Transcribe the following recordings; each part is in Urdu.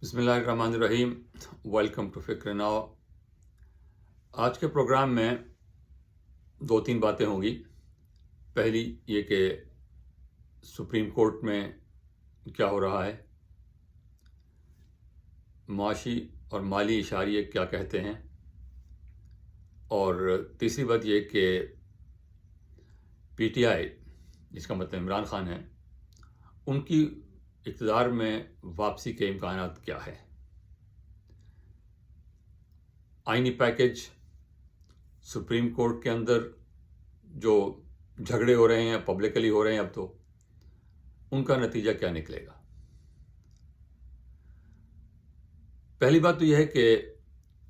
بسم اللہ الرحمن الرحیم۔ ویلکم ٹو فکر ناؤ۔ آج کے پروگرام میں دو تین باتیں ہوں گی۔ پہلی یہ کہ سپریم کورٹ میں کیا ہو رہا ہے، معاشی اور مالی اشاریے کیا کہتے ہیں، اور تیسری بات یہ کہ پی ٹی آئی جس کا مطلب عمران خان ہے، ان کی اقتدار میں واپسی کے امکانات کیا ہے۔ آئینی پیکج، سپریم کورٹ کے اندر جو جھگڑے ہو رہے ہیں، پبلکلی ہو رہے ہیں، اب تو ان کا نتیجہ کیا نکلے گا۔ پہلی بات تو یہ ہے کہ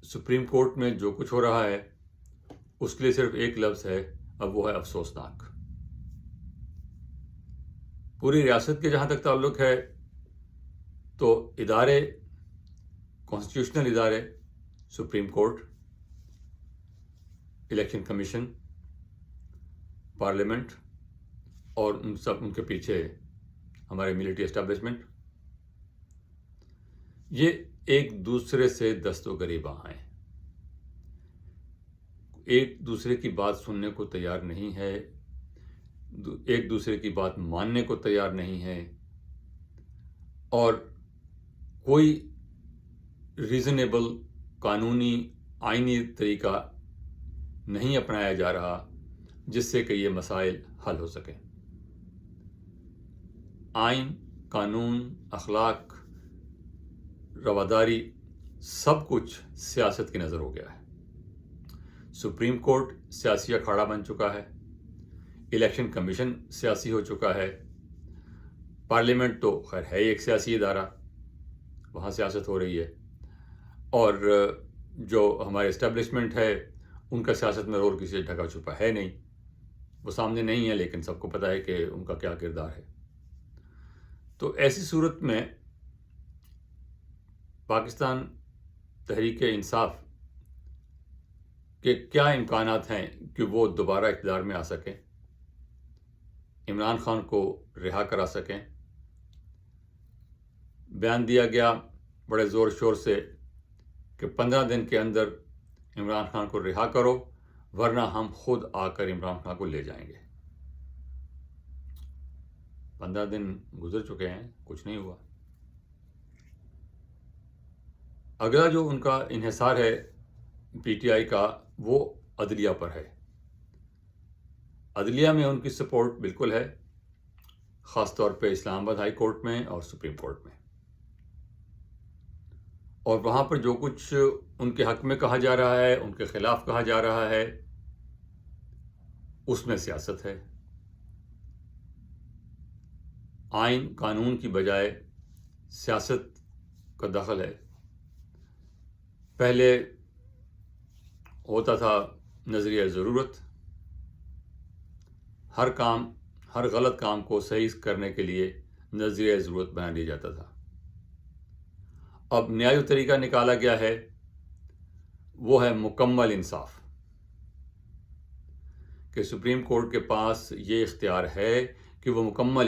سپریم کورٹ میں جو کچھ ہو رہا ہے اس کے لیے صرف ایک لفظ ہے، اب وہ ہے افسوسناک۔ پوری ریاست کے جہاں تک تعلق ہے تو ادارے، کانسٹیٹیوشنل ادارے، supreme court, election commission, parliament اور ان کے پیچھے ہمارے ملٹری اسٹیبلشمنٹ، یہ ایک دوسرے سے دست و گریباں ہیں، ایک دوسرے کی بات سننے کو تیار نہیں ہے، ایک دوسرے کی بات ماننے کو تیار نہیں ہے، اور کوئی ریزنیبل قانونی آئینی طریقہ نہیں اپنایا جا رہا جس سے کہ یہ مسائل حل ہو سکیں۔ آئین، قانون، اخلاق، رواداری، سب کچھ سیاست کی نظر ہو گیا ہے۔ سپریم کورٹ سیاسی اکھاڑا بن چکا ہے، الیکشن کمیشن سیاسی ہو چکا ہے، پارلیمنٹ تو خیر ہے ایک سیاسی ادارہ، وہاں سیاست ہو رہی ہے، اور جو ہمارے اسٹیبلشمنٹ ہے ان کا سیاست میں رول کسی ڈھکا چھپا ہے نہیں، وہ سامنے نہیں ہے لیکن سب کو پتہ ہے کہ ان کا کیا کردار ہے۔ تو ایسی صورت میں پاکستان تحریک انصاف کے کیا امکانات ہیں کہ وہ دوبارہ اقتدار میں آ سکیں، عمران خان کو رہا کرا سکیں۔ بیان دیا گیا بڑے زور شور سے کہ 15 دن کے اندر عمران خان کو رہا کرو ورنہ ہم خود آ کر عمران خان کو لے جائیں گے۔ 15 دن گزر چکے ہیں، کچھ نہیں ہوا۔ اگلا جو ان کا انحصار ہے پی ٹی آئی کا، وہ عدلیہ پر ہے۔ عدلیہ میں ان کی سپورٹ بالکل ہے، خاص طور پہ اسلام آباد ہائی کورٹ میں اور سپریم کورٹ میں، اور وہاں پر جو کچھ ان کے حق میں کہا جا رہا ہے، ان کے خلاف کہا جا رہا ہے، اس میں سیاست ہے۔ آئین قانون کی بجائے سیاست کا دخل ہے۔ پہلے ہوتا تھا نظریہ ضرورت، ہر غلط کام کو صحیح کرنے کے لیے نظریہ ضرورت بنا لیا جاتا تھا۔ اب نیا جو طریقہ نکالا گیا ہے وہ ہے مکمل انصاف، کہ سپریم کورٹ کے پاس یہ اختیار ہے کہ وہ مکمل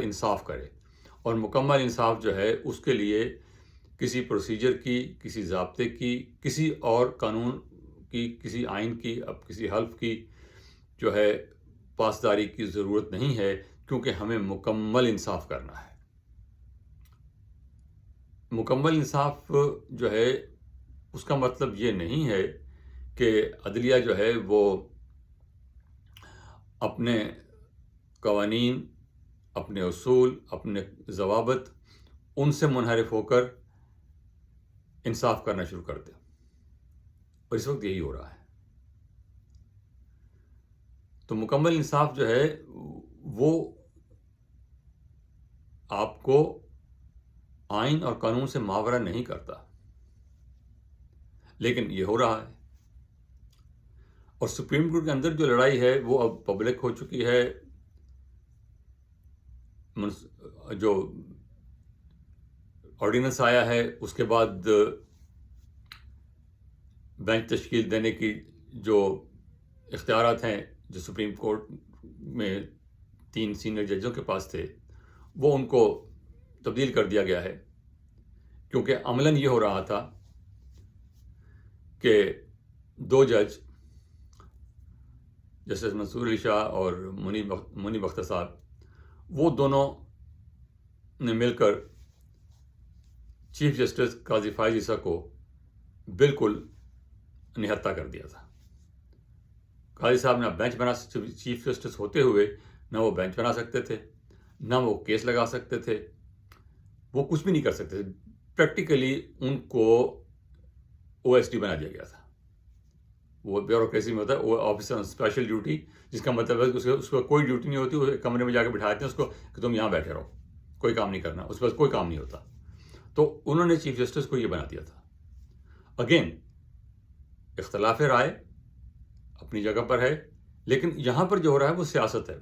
انصاف کرے، اور مکمل انصاف جو ہے اس کے لیے کسی پروسیجر کی، کسی ضابطے کی، کسی اور قانون کی، کسی آئین کی، اب کسی حلف کی جو ہے پاسداری کی ضرورت نہیں ہے، کیونکہ ہمیں مکمل انصاف کرنا ہے۔ مکمل انصاف جو ہے اس کا مطلب یہ نہیں ہے کہ عدلیہ جو ہے وہ اپنے قوانین، اپنے اصول، اپنے ضوابط، ان سے منحرف ہو کر انصاف کرنا شروع کر دے، اور اس وقت یہی ہو رہا ہے۔ تو مکمل انصاف جو ہے وہ آپ کو آئین اور قانون سے ماورا نہیں کرتا، لیکن یہ ہو رہا ہے۔ اور سپریم کورٹ کے اندر جو لڑائی ہے وہ اب پبلک ہو چکی ہے۔ جو آرڈیننس آیا ہے اس کے بعد بینچ تشکیل دینے کی جو اختیارات ہیں، جو سپریم کورٹ میں 3 سینئر ججوں کے پاس تھے، وہ ان کو تبدیل کر دیا گیا ہے۔ کیونکہ عملاً یہ ہو رہا تھا کہ 2 جج جسٹس منصور علی شاہ اور منیب اختر صاحب، وہ دونوں نے مل کر چیف جسٹس قاضی فائز عیسیٰ کو بالکل نہتہ کر دیا تھا۔ قاضی صاحب نہ بینچ بنا، چیف جسٹس ہوتے ہوئے نہ وہ بینچ بنا سکتے تھے، نہ وہ کیس لگا سکتے تھے، وہ کچھ بھی نہیں کر سکتے تھے۔ پریکٹیکلی ان کو OSD بنا دیا گیا تھا۔ وہ بیوروکریسی میں ہوتا ہے وہ آفیسر آن اسپیشل ڈیوٹی، جس کا مطلب ہے کہ اس کو کوئی ڈیوٹی نہیں ہوتی، وہ کمرے میں جا کے بٹھا دیتے ہیں اس کو کہ تم یہاں بیٹھے رہو، کوئی کام نہیں کرنا، اس کے پاس کوئی کام نہیں ہوتا۔ تو انہوں نے چیف جسٹس کو یہ بنا دیا تھا۔ اگین اختلاف رائے اپنی جگہ پر ہے، لیکن یہاں پر جو ہو رہا ہے وہ سیاست ہے۔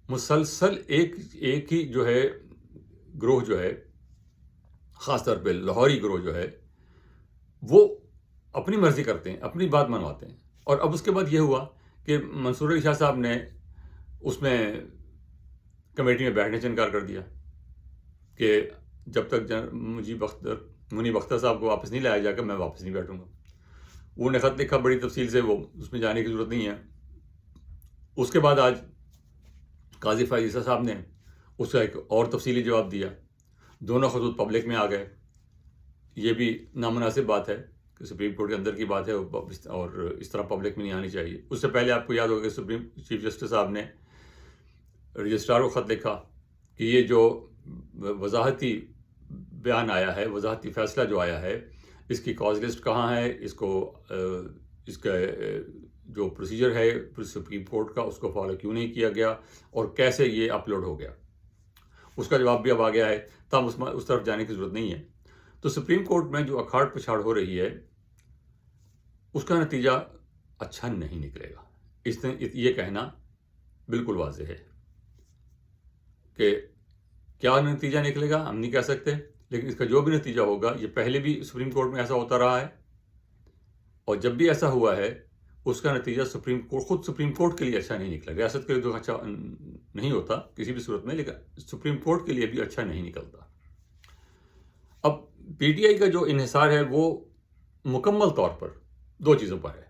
مسلسل ایک ہی جو ہے گروہ جو ہے، خاص طور پہ لاہوری گروہ جو ہے، وہ اپنی مرضی کرتے ہیں، اپنی بات منواتے ہیں۔ اور اب اس کے بعد یہ ہوا کہ منصور علی شاہ صاحب نے اس میں کمیٹی میں بیٹھنے سے انکار کر دیا کہ جب تک منیب اختر صاحب کو واپس نہیں لایا جائے گا میں واپس نہیں بیٹھوں گا۔ وہ نے خط لکھا بڑی تفصیل سے، وہ اس میں جانے کی ضرورت نہیں ہے۔ اس کے بعد آج قاضی فائز عیسیٰ صاحب نے اس کا ایک اور تفصیلی جواب دیا، دونوں خطوط پبلک میں آ گئے۔ یہ بھی نامناسب بات ہے کہ سپریم کورٹ کے اندر کی بات ہے اور اس طرح پبلک میں نہیں آنی چاہیے۔ اس سے پہلے آپ کو یاد ہوگا کہ چیف جسٹس صاحب نے رجسٹرار کو خط لکھا کہ یہ جو وضاحتی بیان آیا ہے، وضاحتی فیصلہ جو آیا ہے، اس کی کاز لسٹ کہاں ہے، اس کا جو پروسیجر ہے سپریم کورٹ کا اس کو فالو کیوں نہیں کیا گیا اور کیسے یہ اپلوڈ ہو گیا۔ اس کا جواب بھی اب آ گیا ہے، تب اس طرف جانے کی ضرورت نہیں ہے۔ تو سپریم کورٹ میں جو اکھاڑ پچھاڑ ہو رہی ہے اس کا نتیجہ اچھا نہیں نکلے گا۔ یہ کہنا بالکل واضح ہے کہ کیا نتیجہ نکلے گا ہم نہیں کہہ سکتے، لیکن اس کا جو بھی نتیجہ ہوگا، یہ پہلے بھی سپریم کورٹ میں ایسا ہوتا رہا ہے، اور جب بھی ایسا ہوا ہے اس کا نتیجہ خود سپریم کورٹ کے لیے اچھا نہیں نکلا۔ ریاست کے لیے تو اچھا نہیں ہوتا کسی بھی صورت میں، لیکن سپریم کورٹ کے لیے بھی اچھا نہیں نکلتا۔ اب PTI کا جو انحصار ہے وہ مکمل طور پر 2 چیزوں پر ہے،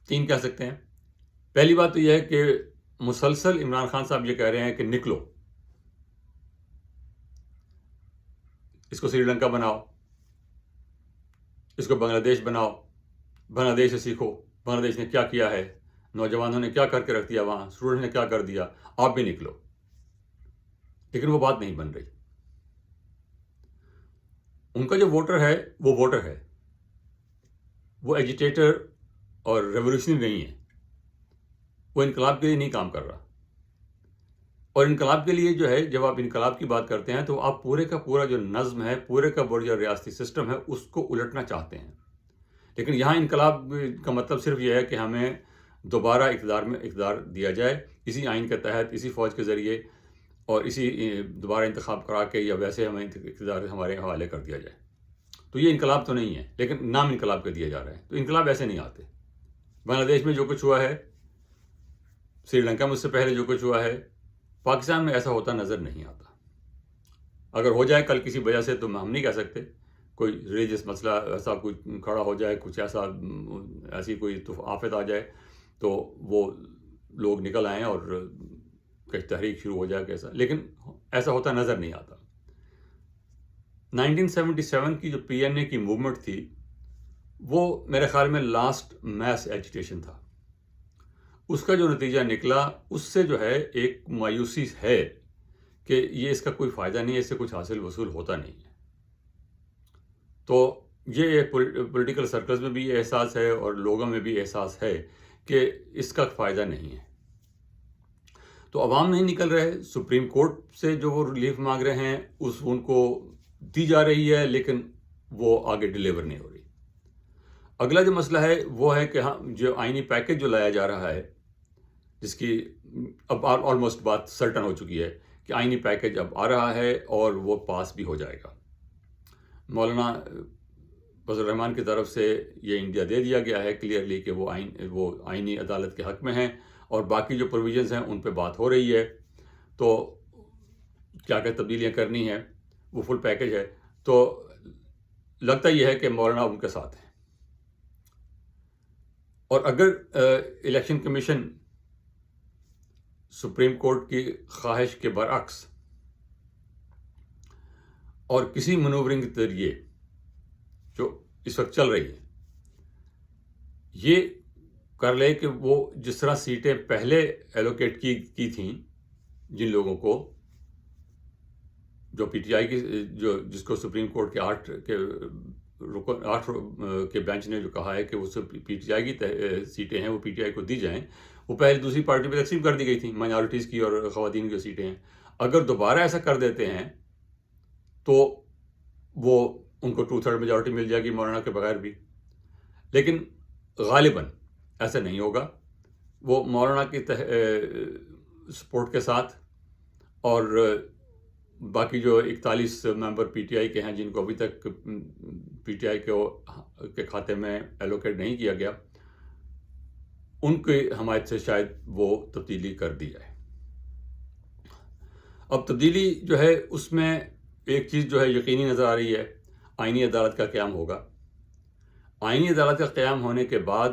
3 کہہ سکتے ہیں۔ پہلی بات تو یہ ہے کہ مسلسل عمران خان صاحب یہ کہہ رہے ہیں کہ نکلو، اس کو سری لنکا بناؤ، اس کو بنگلہ دیش بناؤ، بنگلہ دیش سے سیکھو، بنگلہ دیش نے کیا کیا ہے، نوجوانوں نے کیا کر کے رکھ دیا، وہاں اسٹوڈنٹ نے کیا کر دیا، آپ بھی نکلو۔ لیکن وہ بات نہیں بن رہی۔ ان کا جو ووٹر ہے وہ ووٹر ہے، وہ ایجیٹیٹر اور ریولیوشنری نہیں ہے، وہ انقلاب کے لیے نہیں کام کر رہا۔ اور انقلاب کے لیے جو ہے، جب آپ انقلاب کی بات کرتے ہیں تو آپ پورے کا پورا جو نظم ہے، پورے کا پورا جو ریاستی سسٹم ہے اس کو الٹنا چاہتے ہیں۔ لیکن یہاں انقلاب کا مطلب صرف یہ ہے کہ ہمیں دوبارہ اقتدار دیا جائے، اسی آئین کے تحت، اسی فوج کے ذریعے، اور اسی دوبارہ انتخاب کرا کے یا ویسے ہمیں اقتدار ہمارے حوالے کر دیا جائے۔ تو یہ انقلاب تو نہیں ہے، لیکن نام انقلاب کا دیا جا رہا ہے۔ تو انقلاب ایسے نہیں آتے۔ بنگلہ دیش میں جو کچھ ہوا ہے، سری لنکا میں اس سے پہلے جو کچھ ہوا ہے، پاکستان میں ایسا ہوتا نظر نہیں آتا۔ اگر ہو جائے کل کسی وجہ سے تو ہم نہیں کہہ سکتے، کوئی ریلیجس مسئلہ ایسا کوئی کھڑا ہو جائے، کچھ ایسی کوئی آفت آ جائے تو وہ لوگ نکل آئیں اور کچھ تحریک شروع ہو جائے کیسا، لیکن ایسا ہوتا نظر نہیں آتا۔ 1977 کی جو PNA کی موومنٹ تھی وہ میرے خیال میں لاسٹ میس ایجیٹیشن تھا۔ اس کا جو نتیجہ نکلا اس سے جو ہے ایک مایوسی ہے کہ یہ اس کا کوئی فائدہ نہیں ہے، اس سے کچھ حاصل وصول ہوتا نہیں ہے۔ تو یہ پولیٹیکل سرکلز میں بھی یہ احساس ہے اور لوگوں میں بھی احساس ہے کہ اس کا فائدہ نہیں ہے۔ تو عوام نہیں نکل رہے، سپریم کورٹ سے جو وہ ریلیف مانگ رہے ہیں ان کو دی جا رہی ہے، لیکن وہ آگے ڈیلیور نہیں ہو رہی۔ اگلا جو مسئلہ ہے وہ ہے کہ جو آئینی پیکج جو لایا جا رہا ہے، جس کی اب آلموسٹ بات سرٹن ہو چکی ہے کہ آئینی پیکج اب آ رہا ہے اور وہ پاس بھی ہو جائے گا۔ مولانا فضل الرحمان کی طرف سے یہ انڈیا دے دیا گیا ہے کلیئرلی کہ وہ آئینی عدالت کے حق میں ہیں، اور باقی جو پروویژنز ہیں ان پہ بات ہو رہی ہے۔ تو کیا تبدیلیاں کرنی ہیں، وہ فل پیکج ہے، تو لگتا یہ ہے کہ مولانا ان کے ساتھ ہیں. اور اگر الیکشن کمیشن سپریم کورٹ کی خواہش کے برعکس اور کسی منورنگ کے ذریعے جو اس وقت چل رہی ہے یہ کر لے کہ وہ جس طرح سیٹیں پہلے ایلوکیٹ کی تھیں جن لوگوں کو جو پی ٹی آئی کی جس کو سپریم کورٹ کے 8 کے بینچ نے جو کہا ہے کہ وہ پی ٹی آئی کی سیٹیں ہیں وہ پی ٹی آئی کو دی جائیں، وہ پہلے دوسری پارٹی پہ تقسیم کر دی گئی تھیں، مائنارٹیز کی اور خواتین کی سیٹیں ہیں. اگر دوبارہ ایسا کر دیتے ہیں تو وہ ان کو 2/3 میجورٹی مل جائے گی مولانا کے بغیر بھی. لیکن غالباً ایسا نہیں ہوگا. وہ مولانا کی سپورٹ کے ساتھ اور باقی جو 41 ممبر پی ٹی آئی کے ہیں جن کو ابھی تک پی ٹی آئی کے کھاتے میں ایلوکیٹ نہیں کیا گیا، ان کی حمایت سے شاید وہ تبدیلی کر دی جائے. اب تبدیلی جو ہے اس میں ایک چیز جو ہے یقینی نظر آ رہی ہے، آئینی عدالت کا قیام ہوگا. آئینی عدالت کا قیام ہونے کے بعد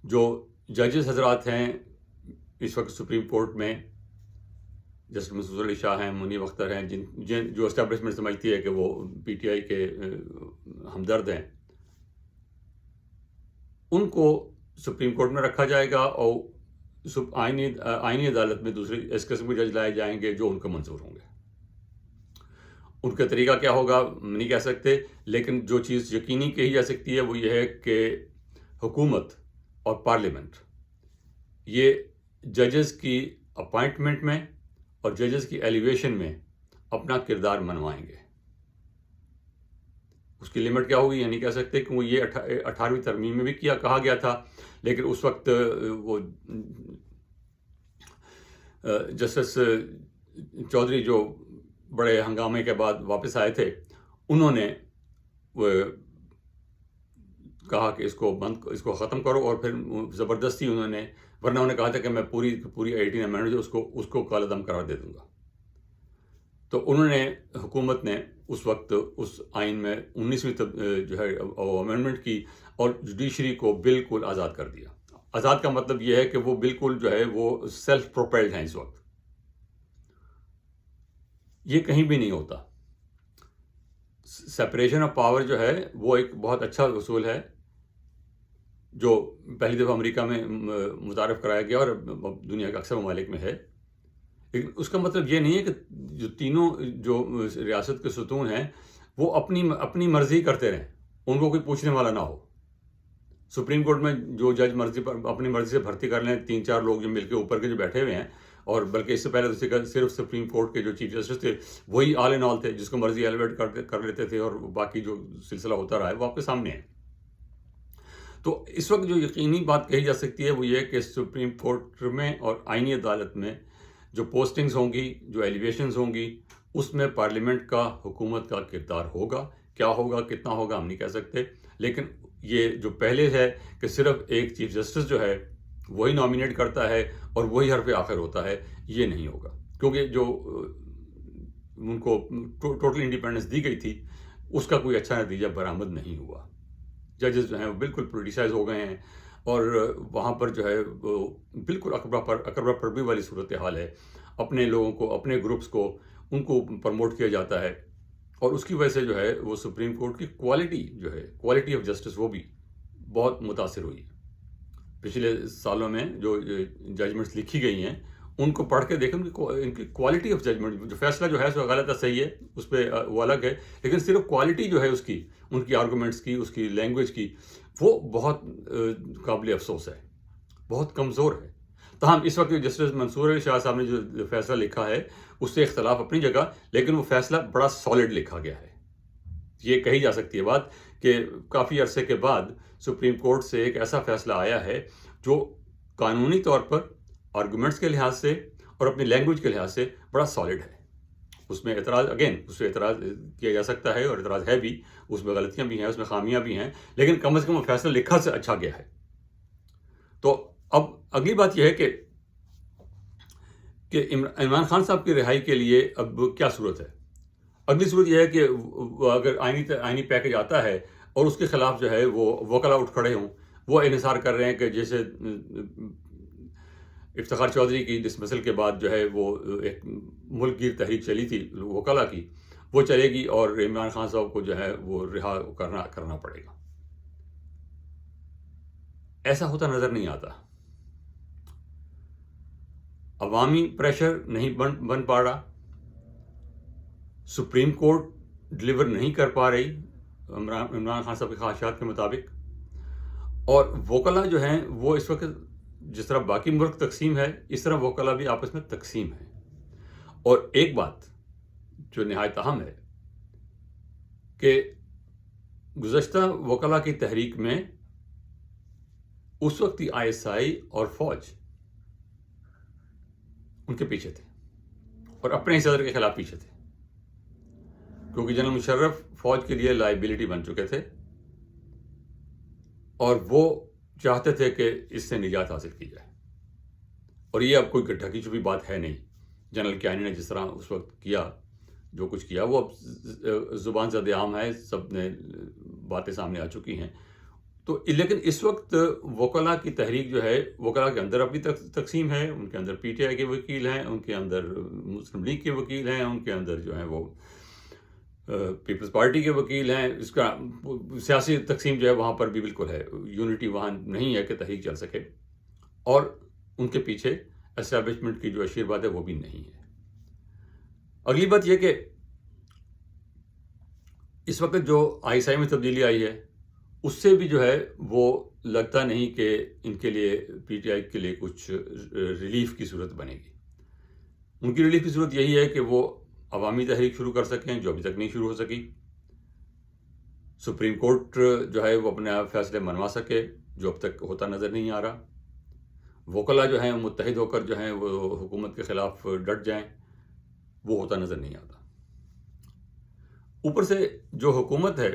جو ججز حضرات ہیں اس وقت سپریم کورٹ میں، جسٹس منصور علی شاہ ہیں، منیب اختر ہیں، جو اسٹیبلشمنٹ سمجھتی ہے کہ وہ پی ٹی آئی کے ہمدرد ہیں، ان کو سپریم کورٹ میں رکھا جائے گا اور آئینی عدالت میں دوسرے اس قسم کے جج لائے جائیں گے جو ان کو منظور ہوں گے. ان کا طریقہ کیا ہوگا نہیں کہہ سکتے، لیکن جو چیز یقینی کہی جا سکتی ہے وہ یہ ہے کہ حکومت اور پارلیمنٹ یہ ججز کی اپائنٹمنٹ میں اور ججز کی ایلیویشن میں اپنا کردار منوائیں گے. اس کی لمٹ کیا ہوگی یہ نہیں کہہ سکتے، کیونکہ یہ 18ویں ترمیم میں بھی کہا گیا تھا، لیکن اس وقت وہ جسٹس چودھری جو بڑے ہنگامے کے بعد واپس آئے تھے، انہوں نے کہا کہ اس کو ختم کرو، اور پھر زبردستی ورنہ انہوں نے کہا تھا کہ میں پوری 18 امینڈمنٹ اس کو کالعدم قرار دے دوں گا. تو انہوں نے حکومت نے اس وقت اس آئین میں 19ویں جو ہے امینڈمنٹ کی اور جوڈیشری کو بالکل آزاد کر دیا. آزاد کا مطلب یہ ہے کہ وہ بالکل جو ہے وہ سیلف پروپیلڈ ہیں. اس وقت یہ کہیں بھی نہیں ہوتا. سیپریشن آف پاور جو ہے وہ ایک بہت اچھا اصول ہے جو پہلی دفعہ امریکہ میں متعارف کرایا گیا اور دنیا کے اکثر ممالک میں ہے. لیکن اس کا مطلب یہ نہیں ہے کہ جو تینوں جو ریاست کے ستون ہیں وہ اپنی مرضی کرتے رہیں، ان کو کوئی پوچھنے والا نہ ہو. سپریم کورٹ میں جو جج اپنی مرضی سے بھرتی کر لیں، 3-4 لوگ جو مل کے اوپر کے جو بیٹھے ہوئے ہیں، اور بلکہ اس سے پہلے تو صرف سپریم کورٹ کے جو چیف جسٹس تھے وہی آل ان آل تھے، جس کو مرضی ایلیویٹ کر لیتے تھے، اور باقی جو سلسلہ ہوتا رہا ہے وہ آپ کے سامنے ہے. تو اس وقت جو یقینی بات کہی جا سکتی ہے وہ یہ ہے کہ سپریم کورٹ میں اور آئینی عدالت میں جو پوسٹنگز ہوں گی، جو ایلیویشنز ہوں گی، اس میں پارلیمنٹ کا، حکومت کا کردار ہوگا. کیا ہوگا، کتنا ہوگا ہم نہیں کہہ سکتے، لیکن یہ جو پہلے ہے کہ صرف ایک چیف جسٹس جو ہے وہی نامینیٹ کرتا ہے اور وہی حرف آخر ہوتا ہے، یہ نہیں ہوگا. کیونکہ جو ان کو ٹوٹل انڈیپینڈنس دی گئی تھی اس کا کوئی اچھا نتیجہ برآمد نہیں ہوا. ججز جو ہیں وہ بالکل پولیٹیسائز ہو گئے ہیں، اور وہاں پر جو ہے وہ بالکل اکبر پربی والی صورتحال ہے. اپنے لوگوں کو، اپنے گروپس کو، ان کو پروموٹ کیا جاتا ہے، اور اس کی وجہ سے جو ہے وہ سپریم کورٹ کی کوالٹی جو ہے، کوالٹی آف جسٹس، وہ بھی بہت متاثر ہوئی. پچھلے سالوں میں جو ججمنٹس لکھی گئی ہیں ان کو پڑھ کے دیکھیں، ان کی کوالٹی آف ججمنٹ، جو فیصلہ جو ہے سو غلط ہے صحیح ہے اس پہ وہ الگ ہے، لیکن صرف کوالٹی جو ہے اس کی، ان کی آرگومنٹس کی، اس کی لینگویج کی، وہ بہت قابل افسوس ہے، بہت کمزور ہے. تاہم اس وقت جسٹس منصور علی شاہ صاحب نے جو فیصلہ لکھا ہے اس سے اختلاف اپنی جگہ، لیکن وہ فیصلہ بڑا سالڈ لکھا گیا ہے. یہ کہی جا سکتی ہے بات کہ کافی عرصے کے بعد سپریم کورٹ سے ایک ایسا فیصلہ آیا ہے جو قانونی طور پر آرگومنٹس کے لحاظ سے اور اپنی لینگویج کے لحاظ سے بڑا سالڈ ہے. اس میں اس سے اعتراض کیا جا سکتا ہے، اور اعتراض ہے بھی، اس میں غلطیاں بھی ہیں، اس میں خامیاں بھی ہیں، لیکن کم از کم وہ فیصلہ لکھا سے اچھا گیا ہے. تو اب اگلی بات یہ ہے کہ عمران خان صاحب کی رہائی کے لیے اب کیا صورت ہے. اگلی صورت یہ ہے کہ اگر آئینی پیکج آتا ہے اور اس کے خلاف جو ہے وہ وکلا اٹھ کھڑے ہوں، وہ انحصار کر رہے ہیں کہ جیسے افتخار چودھری کی ڈسمسل کے بعد جو ہے وہ ایک ملک گیر تحریک چلی تھی وکلا کی، وہ چلے گی اور عمران خان صاحب کو جو ہے وہ رہا کرنا پڑے گا. ایسا ہوتا نظر نہیں آتا. عوامی پریشر نہیں بن پا رہا، سپریم کورٹ ڈلیور نہیں کر پا رہی عمران خان صاحب کی خواہشات کے مطابق، اور وکلا جو ہیں وہ اس وقت جس طرح باقی ملک تقسیم ہے اس طرح وکلا بھی آپس میں تقسیم ہے. اور ایک بات جو نہایت اہم ہے کہ گزشتہ وکلا کی تحریک میں اس وقت کی ISI اور فوج ان کے پیچھے تھے اور اپنے صدر کے خلاف پیچھے تھے، کیونکہ جنرل مشرف فوج کے لیے لائبلٹی بن چکے تھے اور وہ چاہتے تھے کہ اس سے نجات حاصل کی جائے. اور یہ اب کوئی ڈھکی چھپی بات ہے نہیں. جنرل کیانی نے جس طرح اس وقت کیا جو کچھ کیا وہ اب زبان زد عام ہے، سب نے باتیں سامنے آ چکی ہیں. تو لیکن اس وقت وکلا کی تحریک جو ہے وکلا کے اندر اپنی تقسیم ہے، ان کے اندر PTI کے وکیل ہیں، ان کے اندر مسلم لیگ کے وکیل ہیں، ان کے اندر جو ہیں وہ پیپلز پارٹی کے وکیل ہیں. اس کا سیاسی تقسیم جو ہے وہاں پر بھی بالکل ہے، یونٹی وہاں نہیں ہے کہ تحریک چل سکے، اور ان کے پیچھے اسٹیبلشمنٹ کی جو آشیرواد ہے وہ بھی نہیں ہے. اگلی بات یہ کہ اس وقت جو ISI میں تبدیلی آئی ہے اس سے بھی جو ہے وہ لگتا نہیں کہ ان کے لیے PTI کے لیے کچھ ریلیف کی صورت بنے گی. ان کی ریلیف کی صورت یہی ہے کہ وہ عوامی تحریک شروع کر سکیں جو ابھی تک نہیں شروع ہو سکی، سپریم کورٹ جو ہے وہ اپنے آپ فیصلے منوا سکے جو اب تک ہوتا نظر نہیں آ رہا، وکلا جو ہیں متحد ہو کر جو ہیں وہ حکومت کے خلاف ڈٹ جائیں، وہ ہوتا نظر نہیں آتا. اوپر سے جو حکومت ہے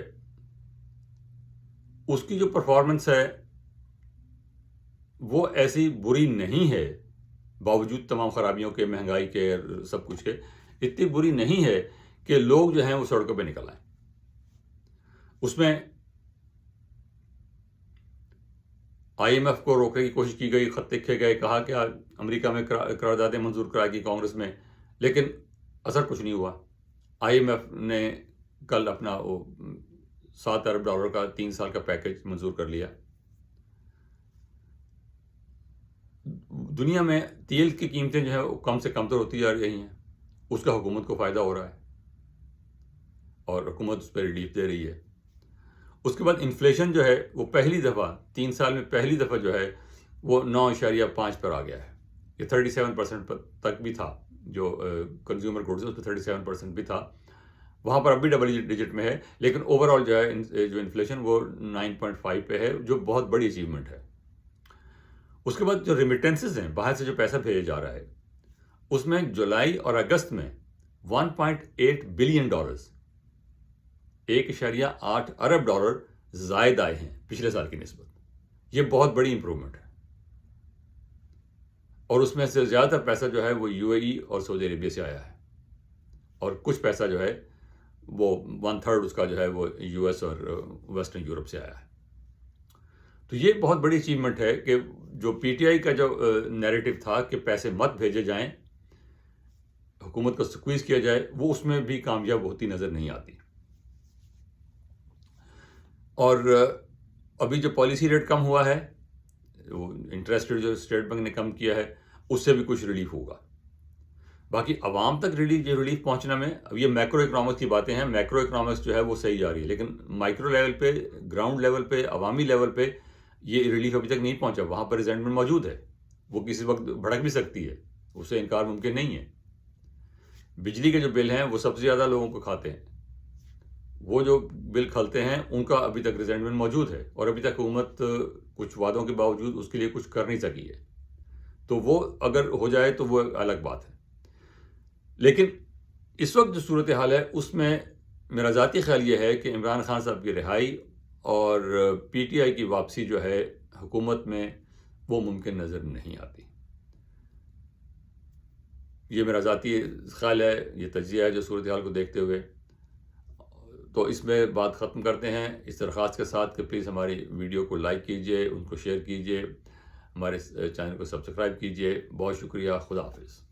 اس کی جو پرفارمنس ہے وہ ایسی بری نہیں ہے، باوجود تمام خرابیوں کے، مہنگائی کے، سب کچھ کے اتنی بری نہیں ہے کہ لوگ جو ہیں وہ سڑکوں پہ نکل آئیں. اس میں IMF کو روکنے کی کوشش کی گئی، خط لکھے گئے، کہا کہ امریکہ میں قراردادیں منظور کرائے گی کانگریس میں، لیکن اثر کچھ نہیں ہوا. IMF نے کل اپنا وہ $7 ارب کا 3 سال کا پیکج منظور کر لیا. دنیا میں تیل کی قیمتیں جو ہیں وہ کم سے کم تر ہوتی جا رہی ہیں، اس کا حکومت کو فائدہ ہو رہا ہے اور حکومت اس پہ ریلیف دے رہی ہے. اس کے بعد انفلیشن جو ہے وہ پہلی دفعہ 3 سال میں پہلی دفعہ جو ہے وہ 9.5 پر آ گیا ہے. یہ 37% تک بھی تھا، جو کنزیومر گوڈز اس پہ 37% بھی تھا، وہاں پر اب بھی ڈبل ڈیجٹ میں ہے، لیکن اوور آل جو ہے جو انفلیشن وہ 9.5 پہ ہے، جو بہت بڑی اچیومنٹ ہے. اس کے بعد جو ریمیٹنسز ہیں، باہر سے جو پیسہ بھیجا جا رہا ہے، اس میں جولائی اور اگست میں $1.8 بلین 1.8 ارب ڈالر زائد آئے ہیں پچھلے سال کی نسبت. یہ بہت بڑی امپرومنٹ ہے، اور اس میں سے زیادہ تر پیسہ جو ہے وہ UAE اور سعودی عربیہ سے آیا ہے، اور کچھ پیسہ جو ہے وہ 1/3 اس کا جو ہے وہ US اور ویسٹرن یورپ سے آیا ہے. تو یہ بہت بڑی اچیومنٹ ہے کہ جو PTI کا جو نیریٹو تھا کہ پیسے مت بھیجے جائیں، حکومت کو سکویز کیا جائے، وہ اس میں بھی کامیاب ہوتی نظر نہیں آتی. اور ابھی جو پالیسی ریٹ کم ہوا ہے، وہ انٹرسٹ ریٹ جو اسٹیٹ بینک نے کم کیا ہے، اس سے بھی کچھ ریلیف ہوگا. باقی عوام تک ریلیف پہنچنا میں، اب یہ میکرو اکنامکس کی باتیں ہیں، میکرو اکنامکس جو ہے وہ صحیح جا رہی ہے، لیکن مائکرو لیول پہ، گراؤنڈ لیول پہ، عوامی لیول پہ یہ ریلیف ابھی تک نہیں پہنچا. وہاں پر ریزنٹمنٹ موجود ہے، وہ کسی وقت بھڑک بھی سکتی ہے، اس سے انکار ممکن نہیں ہے. بجلی کے جو بل ہیں وہ سب سے زیادہ لوگوں کو کھاتے ہیں، وہ جو بل کھلتے ہیں ان کا ابھی تک ریزنٹمنٹ موجود ہے، اور ابھی تک حکومت کچھ وعدوں کے باوجود اس کے لیے کچھ کر نہیں سکی ہے. تو وہ اگر ہو جائے تو وہ الگ بات ہے. لیکن اس وقت جو صورتحال ہے اس میں میرا ذاتی خیال یہ ہے کہ عمران خان صاحب کی رہائی اور PTI کی واپسی جو ہے حکومت میں وہ ممکن نظر نہیں آتی. یہ میرا ذاتی خیال ہے، یہ تجزیہ ہے جو صورتحال کو دیکھتے ہوئے. تو اس میں بات ختم کرتے ہیں اس درخواست کے ساتھ کہ پلیز ہماری ویڈیو کو لائک کیجیے، ان کو شیئر کیجیے، ہمارے چینل کو سبسکرائب کیجیے. بہت شکریہ. خدا حافظ.